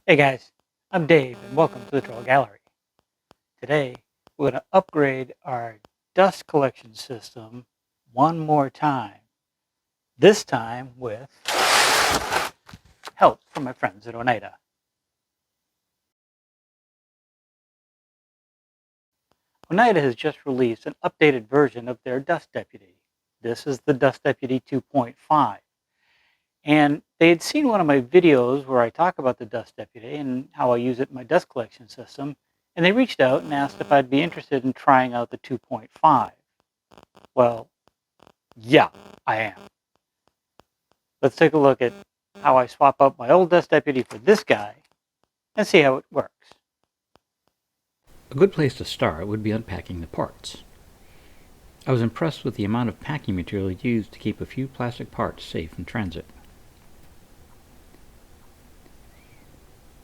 Hey guys, I'm Dave and welcome to the Trull Gallery. Today we're going to upgrade our dust collection system one more time. This time with help from my friends at Oneida. Oneida has just released an updated version of their Dust Deputy. This is the Dust Deputy 2.5. And they had seen one of my videos where I talk about the Dust Deputy and how I use it in my dust collection system. And they reached out and asked if I'd be interested in trying out the 2.5. Well, yeah, I am. Let's take a look at how I swap out my old Dust Deputy for this guy and see how it works. A good place to start would be unpacking the parts. I was impressed with the amount of packing material used to keep a few plastic parts safe in transit.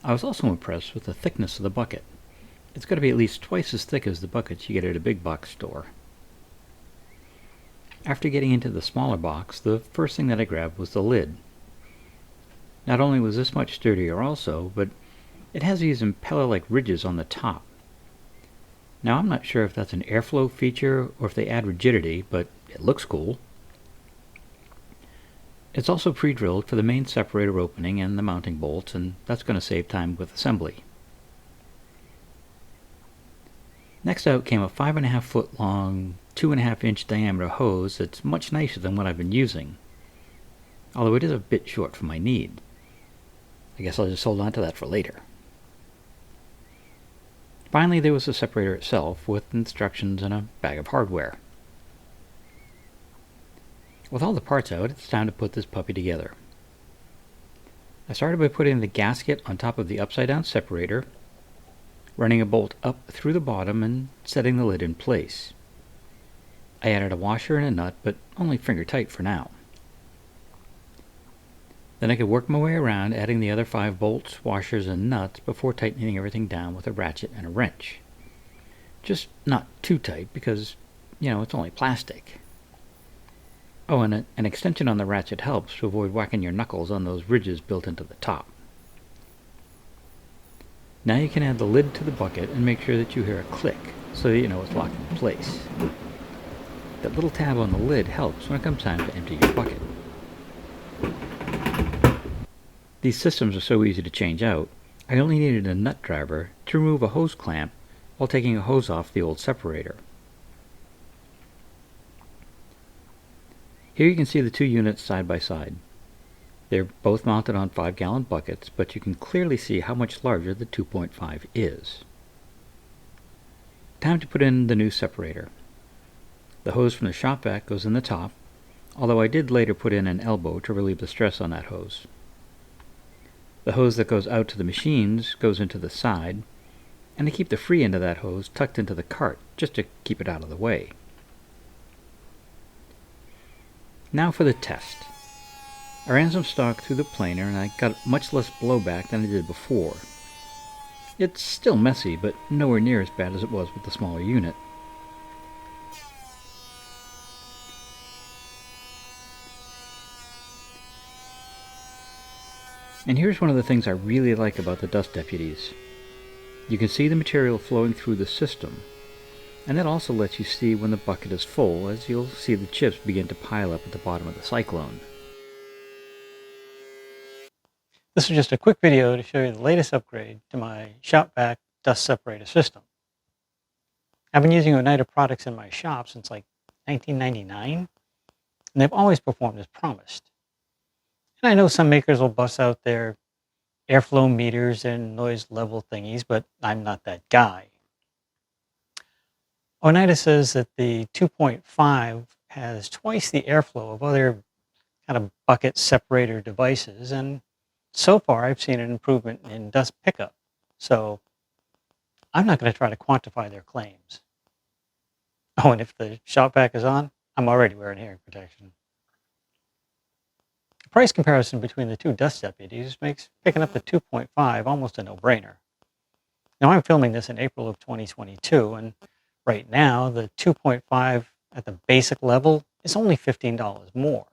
I was also impressed with the thickness of the bucket. It's got to be at least twice as thick as the buckets you get at a big box store. After getting into the smaller box, the first thing that I grabbed was the lid. Not only was this much sturdier also, but it has these impeller-like ridges on the top. Now I'm not sure if that's an airflow feature or if they add rigidity, but it looks cool. It's also pre-drilled for the main separator opening and the mounting bolts, and that's going to save time with assembly. Next out came a 5.5 foot long, 2.5 inch diameter hose that's much nicer than what I've been using, although it is a bit short for my need. I guess I'll just hold on to that for later. Finally, there was the separator itself with instructions and a bag of hardware. With all the parts out, it's time to put this puppy together. I started by putting the gasket on top of the upside down separator, running a bolt up through the bottom and setting the lid in place. I added a washer and a nut, but only finger tight for now. Then I could work my way around adding the other 5 bolts, washers, and nuts before tightening everything down with a ratchet and a wrench. Just not too tight because, it's only plastic. Oh, and an extension on the ratchet helps to avoid whacking your knuckles on those ridges built into the top. Now you can add the lid to the bucket and make sure that you hear a click so that you know it's locked in place. That little tab on the lid helps when it comes time to empty your bucket. These systems are so easy to change out, I only needed a nut driver to remove a hose clamp while taking a hose off the old separator. Here you can see the two units side by side. They're both mounted on 5-gallon buckets, but you can clearly see how much larger the 2.5 is. Time to put in the new separator. The hose from the shop vac goes in the top, although I did later put in an elbow to relieve the stress on that hose. The hose that goes out to the machines goes into the side, and I keep the free end of that hose tucked into the cart just to keep it out of the way. Now for the test. I ran some stock through the planer and I got much less blowback than I did before. It's still messy, but nowhere near as bad as it was with the smaller unit. And here's one of the things I really like about the dust deputies. You can see the material flowing through the system, and that also lets you see when the bucket is full, as you'll see the chips begin to pile up at the bottom of the Cyclone. This is just a quick video to show you the latest upgrade to my shop vac dust separator system. I've been using Oneida products in my shop since like 1999, and they've always performed as promised. And I know some makers will bust out their airflow meters and noise level thingies, but I'm not that guy. Oneida says that the 2.5 has twice the airflow of other kind of bucket separator devices, and so far I've seen an improvement in dust pickup. So I'm not going to try to quantify their claims. Oh, and if the shop vac is on, I'm already wearing hearing protection. The price comparison between the two dust deputies makes picking up the 2.5 almost a no-brainer. Now I'm filming this in April of 2022, and right now the 2.5 at the basic level is only $15 more.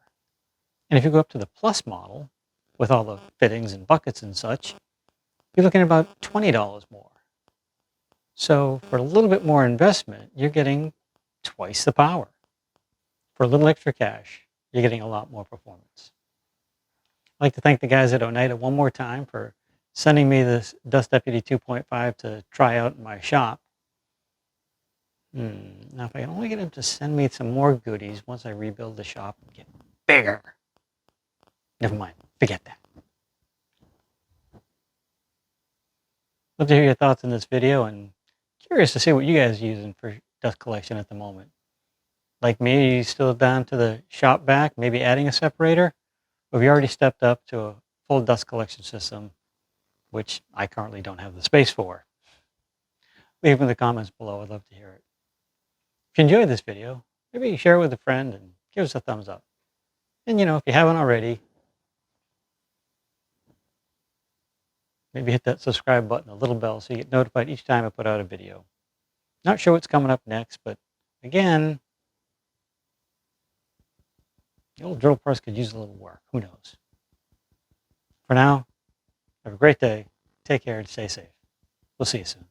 And if you go up to the Plus model, with all the fittings and buckets and such, you're looking at about $20 more. So for a little bit more investment, you're getting twice the power. For a little extra cash, you're getting a lot more performance. I'd like to thank the guys at Oneida one more time for sending me this Dust Deputy 2.5 to try out in my shop. Now, if I can only get him to send me some more goodies once I rebuild the shop and get bigger. Never mind. Forget that. Love to hear your thoughts on this video and curious to see what you guys are using for dust collection at the moment. Like me, are you still down to the shop vac, maybe adding a separator? Or have you already stepped up to a full dust collection system, which I currently don't have the space for? Leave in the comments below. I'd love to hear it. If you enjoyed this video, maybe share it with a friend and give us a thumbs up. And if you haven't already, maybe hit that subscribe button, the little bell, so you get notified each time I put out a video. Not sure what's coming up next, but again, the old drill press could use a little work. Who knows? For now, have a great day. Take care and stay safe. We'll see you soon.